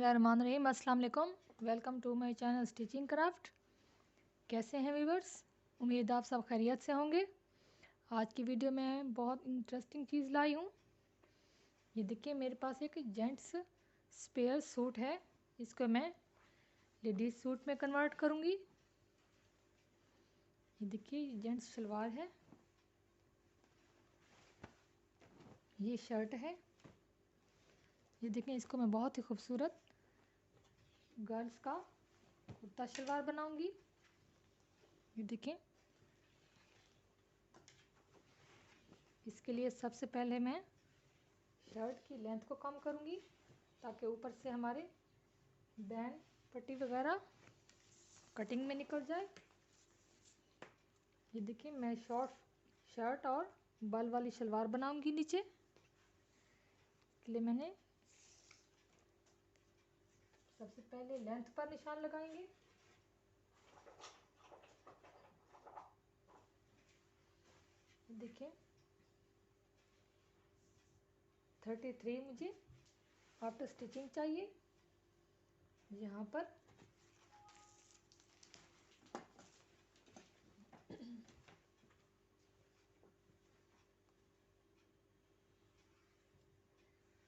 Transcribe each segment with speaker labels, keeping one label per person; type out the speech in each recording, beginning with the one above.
Speaker 1: बिस्मिल्लाहिर्रहमानिर्रहीम। अस्सलाम वालेकुम। Welcome to my channel stitching craft. कैसे हैं व्यूवर्स? उम्मीद आप सब खैरियत से होंगे। आज की वीडियो में बहुत इंटरेस्टिंग चीज़ लाई हूँ। ये देखिए, मेरे पास एक जेंट्स स्पेयर सूट है। इसको मैं लेडीज़ सूट में कन्वर्ट करूँगी। ये देखिए, ये जेंट्स सलवार है, ये शर्ट है। ये देखिए, इसको मैं बहुत ही खूबसूरत गर्ल्स का कुर्ता शलवार बनाऊंगी। ये देखिए, इसके लिए सबसे पहले मैं शर्ट की लेंथ को कम करूंगी ताकि ऊपर से हमारे बैंड पट्टी वगैरह कटिंग में निकल जाए। ये देखिए, मैं शॉर्ट शर्ट और बल वाली शलवार बनाऊंगी। नीचे के लिए मैंने सबसे पहले लेंथ पर निशान लगाएंगे। देखिए, 33 मुझे आफ्टर स्टिचिंग चाहिए। यहाँ पर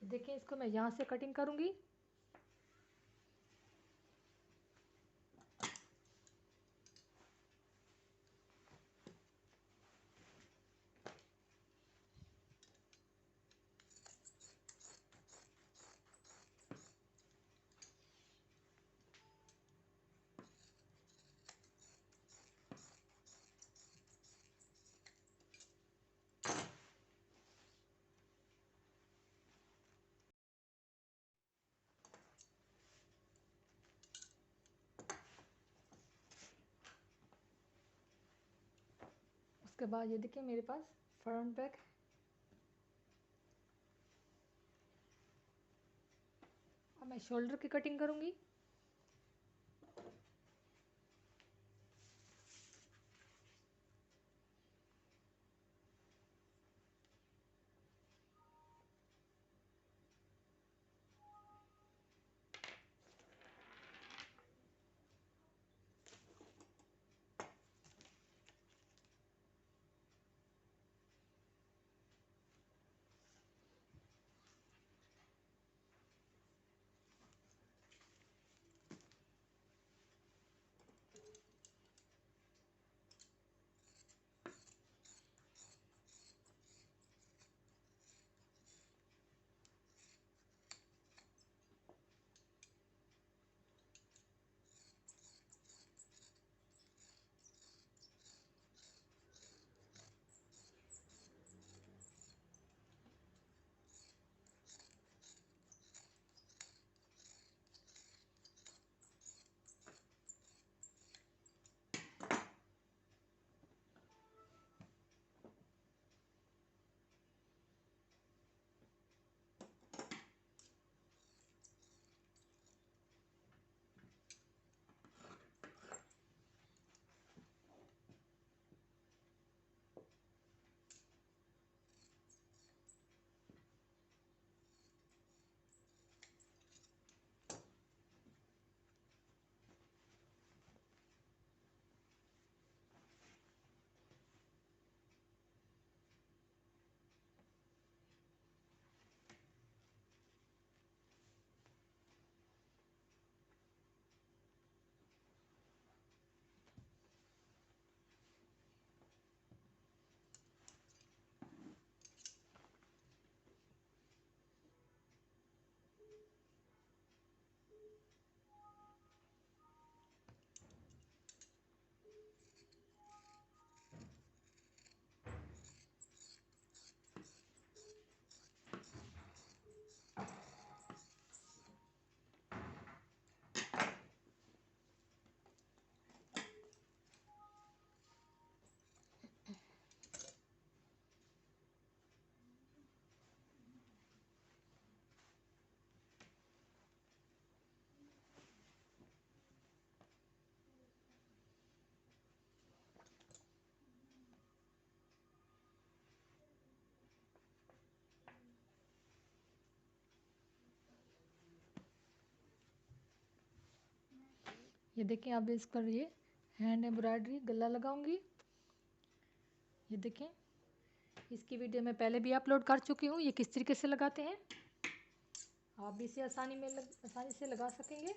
Speaker 1: देखिए, इसको मैं यहाँ से कटिंग करूँगी। उसके बाद ये देखिए, मेरे पास फ्रंट बैक है। अब मैं शोल्डर की कटिंग करूँगी। ये देखें, अब इस पर ये हैंड एम्ब्रॉयडरी गला लगाऊंगी। ये देखें, इसकी वीडियो मैं पहले भी अपलोड कर चुकी हूँ, ये किस तरीके से लगाते हैं। आप भी इसे आसानी से लगा सकेंगे।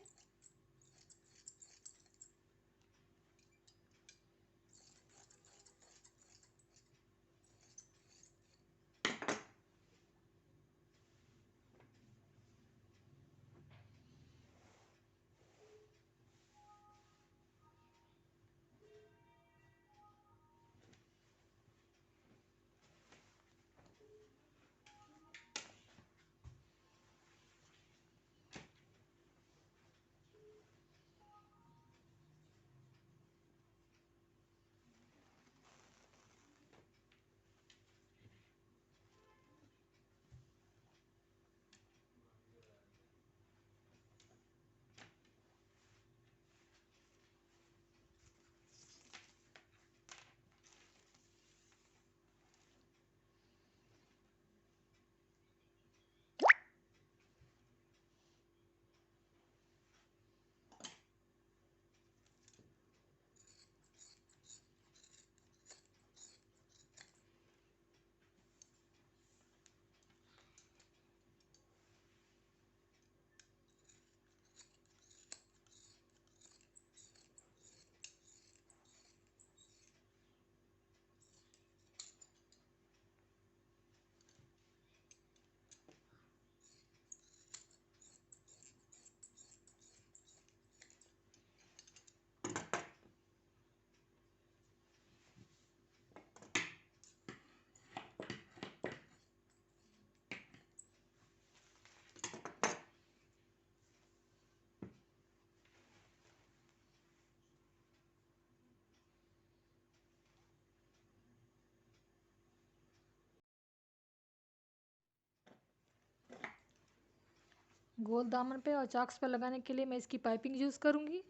Speaker 1: गोल दामन पे और चाक्स पर लगाने के लिए मैं इसकी पाइपिंग यूज़ करूँगी।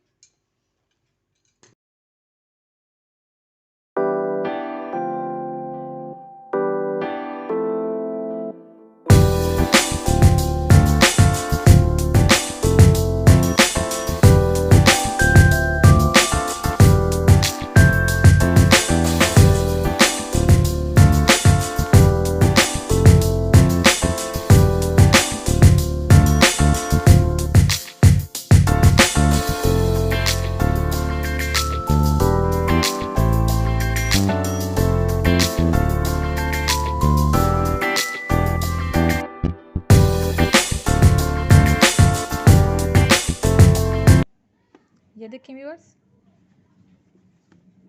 Speaker 1: ये देखिए व्यूअर्स,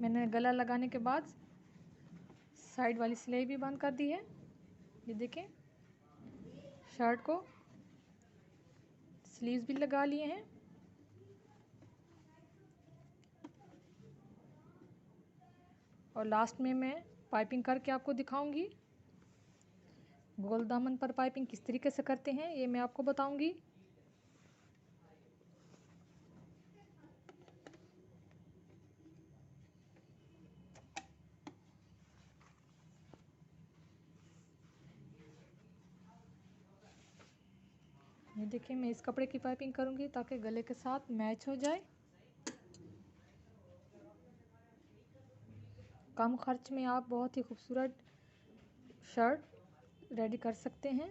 Speaker 1: मैंने गला लगाने के बाद साइड वाली सिलाई भी बंद कर दी है। ये देखें, शर्ट को स्लीव्स भी लगा लिए हैं। और लास्ट में मैं पाइपिंग करके आपको दिखाऊंगी। गोल दामन पर पाइपिंग किस तरीके से करते हैं ये मैं आपको बताऊंगी। ये देखिए, मैं इस कपड़े की पाइपिंग करूंगी ताकि गले के साथ मैच हो जाए। कम खर्च में आप बहुत ही खूबसूरत शर्ट रेडी कर सकते हैं।